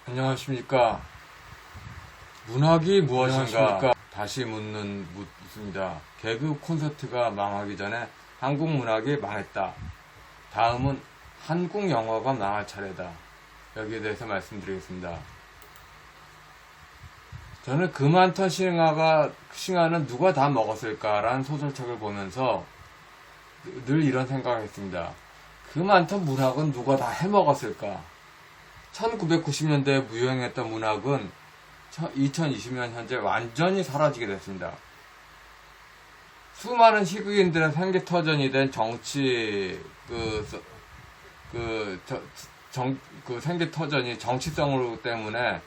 안녕하십니까. 문학이 무엇인가 다시 묻습니다. 개그 콘서트가 망하기 전에 한국 문학이 망했다. 다음은 한국 영화가 망할 차례다. 여기에 대해서 말씀드리겠습니다. 저는 그 많던 싱하는 누가 다 먹었을까라는 소설책을 보면서 늘 이런 생각을 했습니다. 그 많던 문학은 누가 다 해먹었을까? 1990년대에 무효행했던 문학은 2020년 현재 완전히 사라지게 됐습니다. 수많은 희극인들의 생기터전이 된 정치 생기터전이 정치성으로 때문에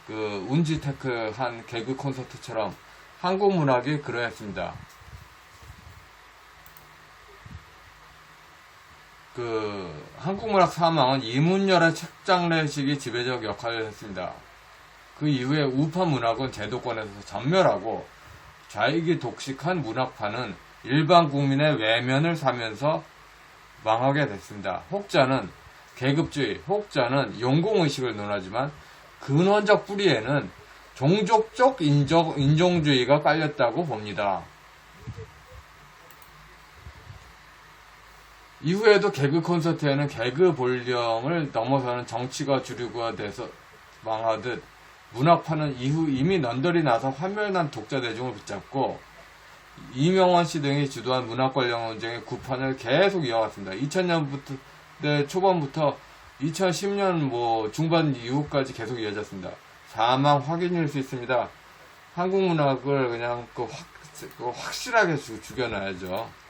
운지테크한 개그 콘서트처럼 한국 문학이 그러했습니다. 한국문학 사망은 이문열의 책장례식이 지배적 역할을 했습니다. 그 이후에 우파 문학은 제도권에서 전멸하고 좌익이 독식한 문학파는 일반 국민의 외면을 사면서 망하게 됐습니다. 혹자는 계급주의, 혹자는 용공의식을 논하지만 근원적 뿌리에는 종족적 인종주의가 깔렸다고 봅니다. 이후에도 개그 콘서트에는 개그 본령을 넘어서는 정치가 주류가 돼서 망하듯 문학파는 이후 이미 넌덜이 나서 환멸난 독자 대중을 붙잡고 이명원 씨 등이 주도한 문학 관련 논쟁의 구판을 계속 이어왔습니다. 2000년대 초반부터 2010년 중반 이후까지 계속 이어졌습니다. 사망 확인일 수 있습니다. 한국 문학을 그냥 확실하게 죽여놔야죠.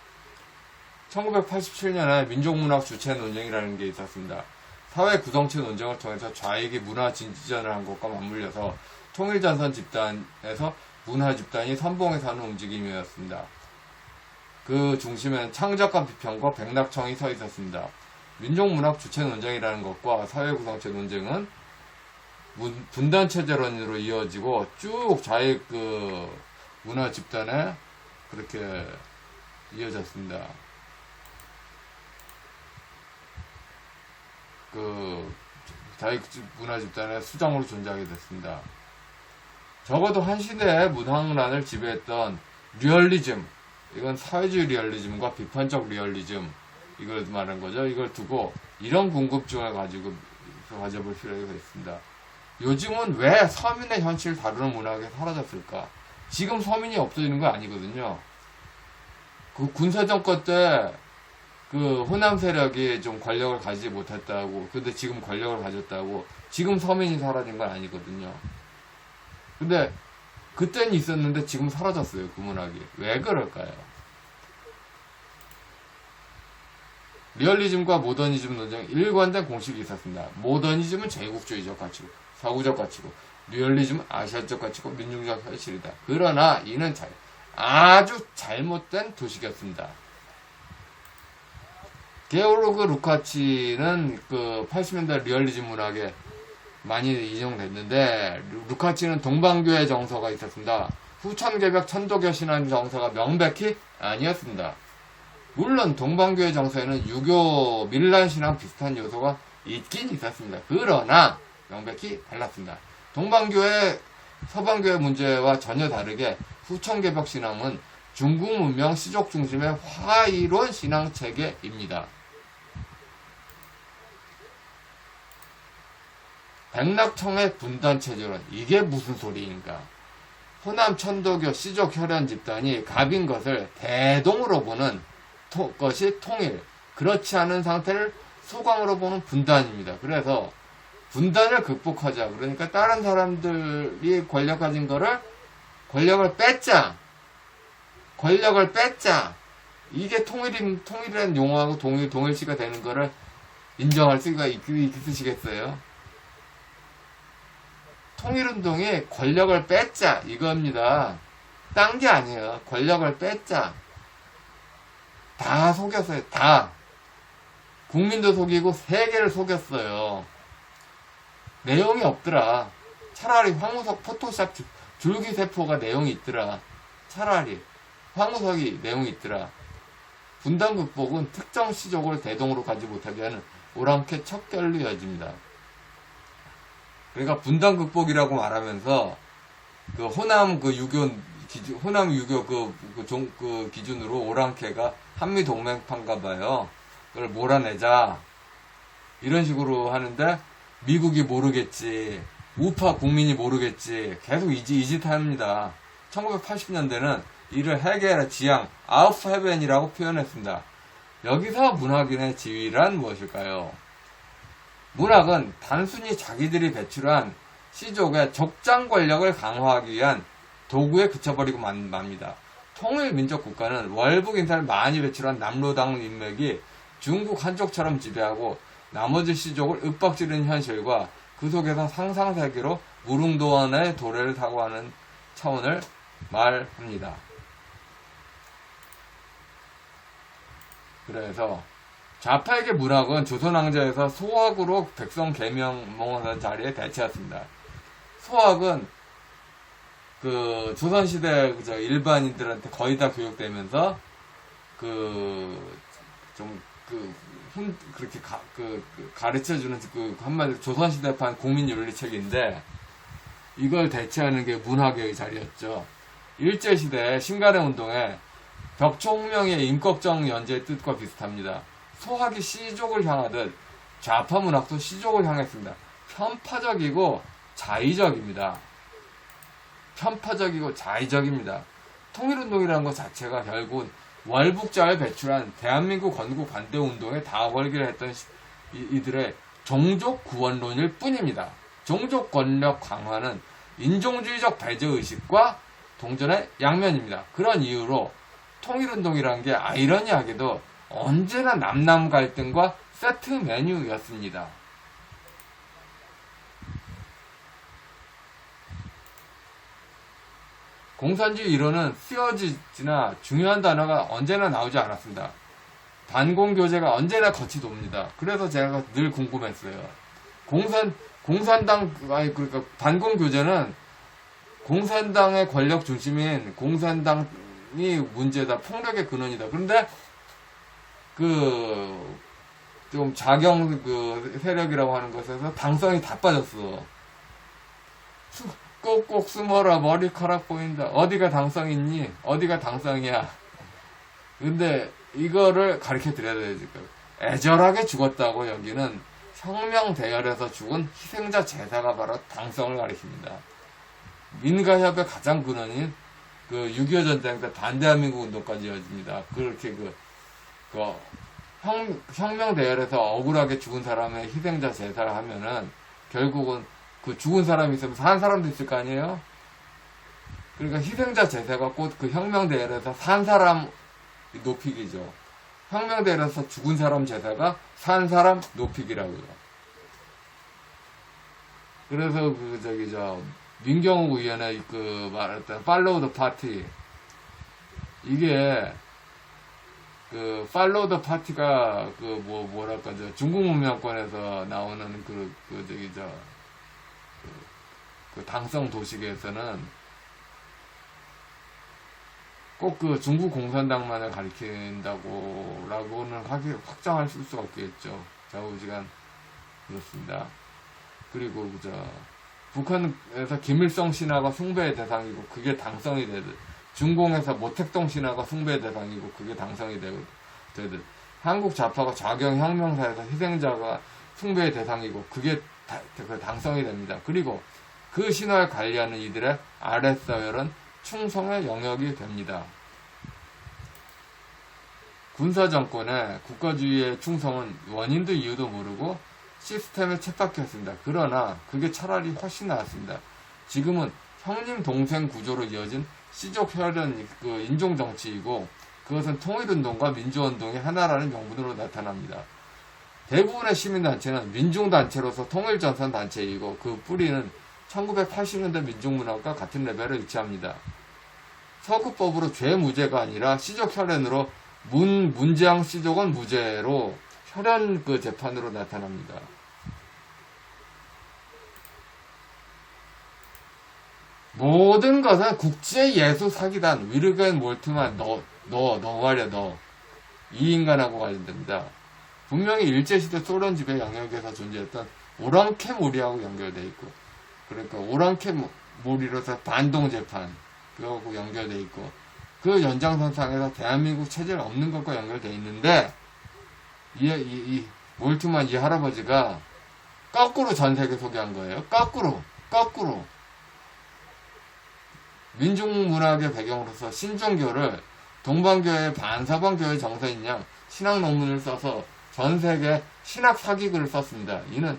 1987년에 민족문학 주체 논쟁이라는 게 있었습니다. 사회 구성체 논쟁을 통해서 좌익이 문화 진지전을 한 것과 맞물려서 통일전선 집단에서 문화 집단이 선봉에 사는 움직임이었습니다. 그 중심에는 창작과 비평과 백낙청이 서 있었습니다. 민족문학 주체 논쟁이라는 것과 사회 구성체 논쟁은 분단체제론으로 이어지고 쭉 좌익 문화 집단에 그렇게 이어졌습니다. 자익 문화 집단의 수장으로 존재하게 됐습니다. 적어도 한 시대의 문학란을 지배했던 리얼리즘, 이건 사회주의 리얼리즘과 비판적 리얼리즘, 이걸 말한 거죠. 이걸 두고 이런 궁금증을 가져볼 필요가 있습니다. 요즘은 왜 서민의 현실을 다루는 문학이 사라졌을까? 지금 서민이 없어지는 거 아니거든요. 군사정권 때 호남 세력이 좀 권력을 가지지 못했다고, 근데 지금 권력을 가졌다고, 지금 서민이 사라진 건 아니거든요. 근데, 그때는 있었는데 지금 사라졌어요, 그 문학이. 왜 그럴까요? 리얼리즘과 모더니즘 논쟁, 일관된 공식이 있었습니다. 모더니즘은 제국주의적 가치고, 서구적 가치고, 리얼리즘은 아시아적 가치고, 민중적 현실이다. 그러나, 이는 아주 잘못된 도식이었습니다. 게오르그 루카치는 80년대 리얼리즘 문학에 많이 인용됐는데, 루카치는 동방교회 정서가 있었습니다. 후천개벽 천도교 신앙 정서가 명백히 아니었습니다. 물론 동방교회 정서에는 유교 밀란 신앙 비슷한 요소가 있긴 있었습니다. 그러나 명백히 달랐습니다. 동방교회 서방교회 문제와 전혀 다르게 후천개벽 신앙은 중국 문명 시족 중심의 화이론 신앙 체계입니다. 백낙청의 분단체제론, 이게 무슨 소리인가? 호남 천도교 시족 혈연 집단이 갑인 것을 대동으로 보는 것이 통일, 그렇지 않은 상태를 소강으로 보는 분단입니다. 그래서 분단을 극복하자. 그러니까 다른 사람들이 권력 가진 권력을 뺏자. 이게 통일이라는 용어하고 동일시가 되는 거를 인정할 수가 있으시겠어요? 통일운동이 권력을 뺏자, 이겁니다. 딴 게 아니에요. 권력을 뺏자. 다 속였어요. 다. 국민도 속이고 세계를 속였어요. 내용이 없더라. 차라리 황우석 포토샵 줄기세포가 내용이 있더라. 차라리 황우석이 내용이 있더라. 분단 극복은 특정 시족을 대동으로 가지 못하게 하는 오랑캐 척결로 이어집니다. 그러니까 분단 극복이라고 말하면서 그 호남 그 유교 기준, 호남 유교 그 기준으로 오랑캐가 한미 동맹판가 봐요. 그걸 몰아내자. 이런 식으로 하는데 미국이 모르겠지. 우파 국민이 모르겠지. 계속 이 짓 합니다. 1980년대는 이를 해결의 지향, 아웃헤벤이라고 표현했습니다. 여기서 문학인의 지위란 무엇일까요? 문학은 단순히 자기들이 배출한 시족의 적장 권력을 강화하기 위한 도구에 그쳐버리고 맙니다. 통일민족 국가는 월북 인사를 많이 배출한 남로당 인맥이 중국 한족처럼 지배하고 나머지 시족을 윽박지르는 현실과 그 속에서 상상세계로 무릉도원의 도래를 타고 하는 차원을 말합니다. 그래서 좌파에게 문학은 조선왕조에서 소학으로 백성 계명하는 자리에 대체했습니다. 소학은 그 조선시대 일반인들한테 거의 다 교육되면서 그렇게 가르쳐주는 한마디로 조선시대판 국민윤리책인데 이걸 대체하는 게 문학의 자리였죠. 일제시대 신간의 운동에 벽초혁명의 임꺽정 연재의 뜻과 비슷합니다. 소학이 시족을 향하듯 좌파 문학도 시족을 향했습니다. 편파적이고 자의적입니다. 편파적이고 자의적입니다. 통일운동이라는 것 자체가 결국은 월북자를 배출한 대한민국 건국 반대운동에 다걸기를 했던 이들의 종족 구원론일 뿐입니다. 종족 권력 강화는 인종주의적 배제의식과 동전의 양면입니다. 그런 이유로 통일운동이라는 게 아이러니하게도 언제나 남남 갈등과 세트 메뉴였습니다. 공산주의 이론은 쓰여지나 중요한 단어가 언제나 나오지 않았습니다. 반공교제가 언제나 거치 돕니다. 그래서 제가 늘 궁금했어요. 그러니까 반공교제는 공산당의 권력 중심인 공산당이 문제다. 폭력의 근원이다. 그런데 좀 자경 세력이라고 하는 것에서 당성이 다 빠졌어. 꼭꼭 숨어라. 머리카락 보인다. 어디가 당성 있니? 어디가 당성이야? 근데 이거를 가르쳐 드려야 되지. 애절하게 죽었다고 여기는 혁명 대열에서 죽은 희생자 제사가 바로 당성을 가리킵니다. 민가협의 가장 근원인 6.25 전쟁 때 반대한민국 운동까지 이어집니다. 그렇게 혁명 대열에서 억울하게 죽은 사람의 희생자 제사를 하면은 결국은 그 죽은 사람이 있으면 산 사람도 있을 거 아니에요? 그러니까 희생자 제사가 곧 그 혁명 대열에서 산 사람 높이기죠. 혁명 대열에서 죽은 사람 제사가 산 사람 높이기라고요. 그래서 민경욱 의원의 말했던 팔로우 더 파티, 이게 팔로우 더 파티가 중국 문명권에서 나오는 당성 도식에서는 꼭 중국 공산당만을 가리킨다고라고는 확정할 수가 없겠죠. 좌우지간 그렇습니다. 그리고 북한에서 김일성 신화가 숭배의 대상이고 그게 당성이 되듯, 중공에서 모택동 신화가 숭배의 대상이고 그게 당성이 되듯, 한국 좌파가 좌경혁명사에서 희생자가 숭배의 대상이고 그게 당성이 됩니다. 그리고 그 신화를 관리하는 이들의 아랫서열은 충성의 영역이 됩니다. 군사정권의 국가주의의 충성은 원인도 이유도 모르고 시스템에 쳇박혔습니다. 그러나 그게 차라리 훨씬 나았습니다. 지금은 형님 동생 구조로 이어진 시족 혈연 인종정치이고 그것은 통일운동과 민주운동이 하나라는 명분으로 나타납니다. 대부분의 시민단체는 민중단체로서 통일전선단체이고 그 뿌리는 1980년대 민중문학과 같은 레벨에 위치합니다. 서구법으로 죄무죄가 아니라 시족 혈연으로 문재앙 시족은 무죄로 혈연 재판으로 나타납니다. 모든 것은 국제예술사기단 위르겐 몰트만 너 이 인간하고 관련됩니다. 분명히 일제시대 소련 지배 영역에서 존재했던 오랑캐몰이하고 연결돼 있고, 그러니까 오랑캐몰이로서 반동재판 그거하고 연결돼 있고, 그 연장선상에서 대한민국 체제는 없는 것과 연결돼 있는데, 이 몰트만 이 할아버지가 거꾸로 전 세계 소개한 거예요. 거꾸로. 민중문학의 배경으로서 신종교를 동방교회 반사방교회 정서인 양 신학 논문을 써서 전 세계 신학 사기글을 썼습니다. 이는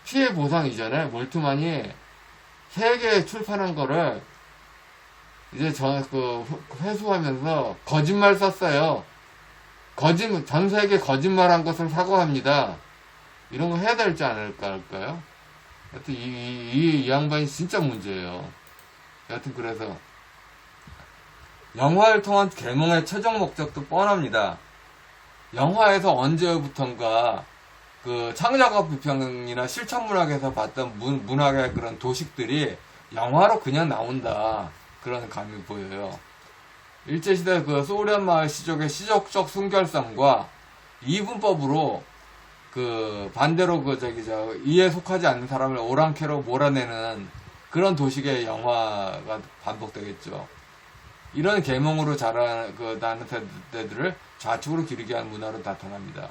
피해 보상 이전에 몰트만이 3개 출판한 거를 이제 회수하면서 거짓말 썼어요. 전 세계 거짓말한 것을 사과합니다. 이런 거 해야 되지 않을까 할까요? 하여튼 이 양반이 진짜 문제예요. 여하튼 그래서 영화를 통한 계몽의 최종 목적도 뻔합니다. 영화에서 언제부턴가 그 창작업 비평이나 실천문학에서 봤던 문학의 그런 도식들이 영화로 그냥 나온다, 그런 감이 보여요. 일제시대 그 소련 마을 시족의 시족적 순결성과 이분법으로 그 반대로 이에 속하지 않는 사람을 오랑캐로 몰아내는 그런 도식의 영화가 반복되겠죠. 이런 계몽으로 자라는 나는 세대들을 좌측으로 기르게 한 문화로 나타납니다.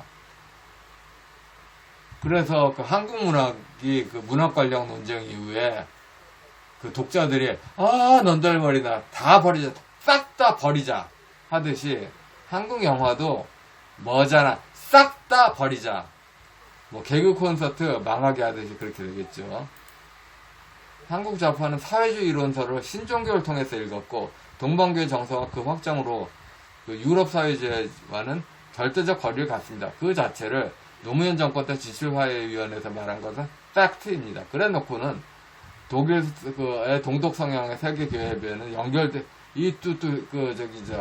그래서 그 한국 문학이 그 문학 관련 논쟁 이후에 그 독자들이 넌덜머리다, 다 버리자, 싹 다 버리자 하듯이 한국 영화도 뭐잖아, 싹 다 버리자, 뭐 개그 콘서트 망하게 하듯이 그렇게 되겠죠. 한국 좌파는 사회주의 이론서를 신종교를 통해서 읽었고, 동방교회 정서와 그 확장으로 그 유럽 사회주의와는 절대적 거리를 갖습니다. 그 자체를 노무현 정권 때 지출화해위원회에서 말한 것은 팩트입니다. 그래 놓고는 독일의 동독 성향의 세계교회에는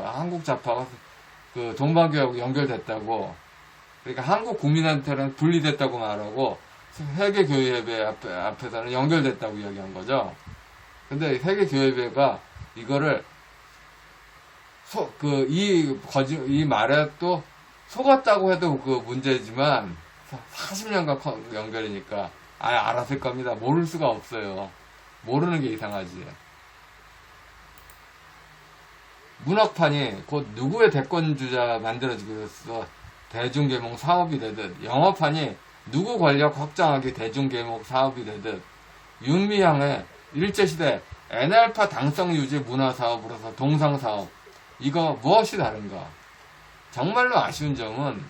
한국 좌파가 그 동방교회하고 연결됐다고, 그러니까 한국 국민한테는 분리됐다고 말하고, 세계교회회 앞에서는 연결됐다고 이야기한 거죠. 근데 세계교회회가 이거를 이 말에 또 속았다고 해도 그 문제지만 40년간 연결이니까 알았을 겁니다. 모를 수가 없어요. 모르는 게 이상하지. 문학판이 곧 누구의 대권주자 만들어지기 위해서 대중계몽 사업이 되듯, 영화판이 누구 권력 확장하기 대중계몽 사업이 되듯, 윤미향의 일제시대 NL파 당성 유지 문화사업으로서 동상사업, 이거 무엇이 다른가? 정말로 아쉬운 점은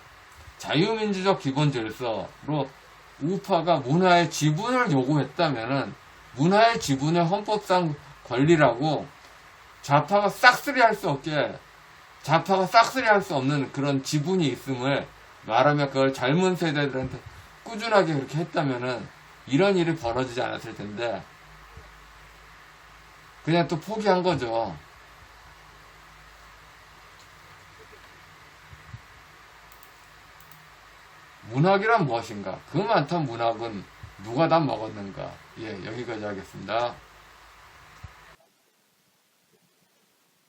자유민주적 기본질서로 우파가 문화의 지분을 요구했다면은 문화의 지분의 헌법상 권리라고 좌파가 싹쓸이 할 수 없는 그런 지분이 있음을 말하며 그걸 젊은 세대들한테 꾸준하게 그렇게 했다면은 이런 일이 벌어지지 않았을 텐데 그냥 또 포기한 거죠. 문학이란 무엇인가? 그 많던 문학은 누가 다 먹었는가? 예, 여기까지 하겠습니다.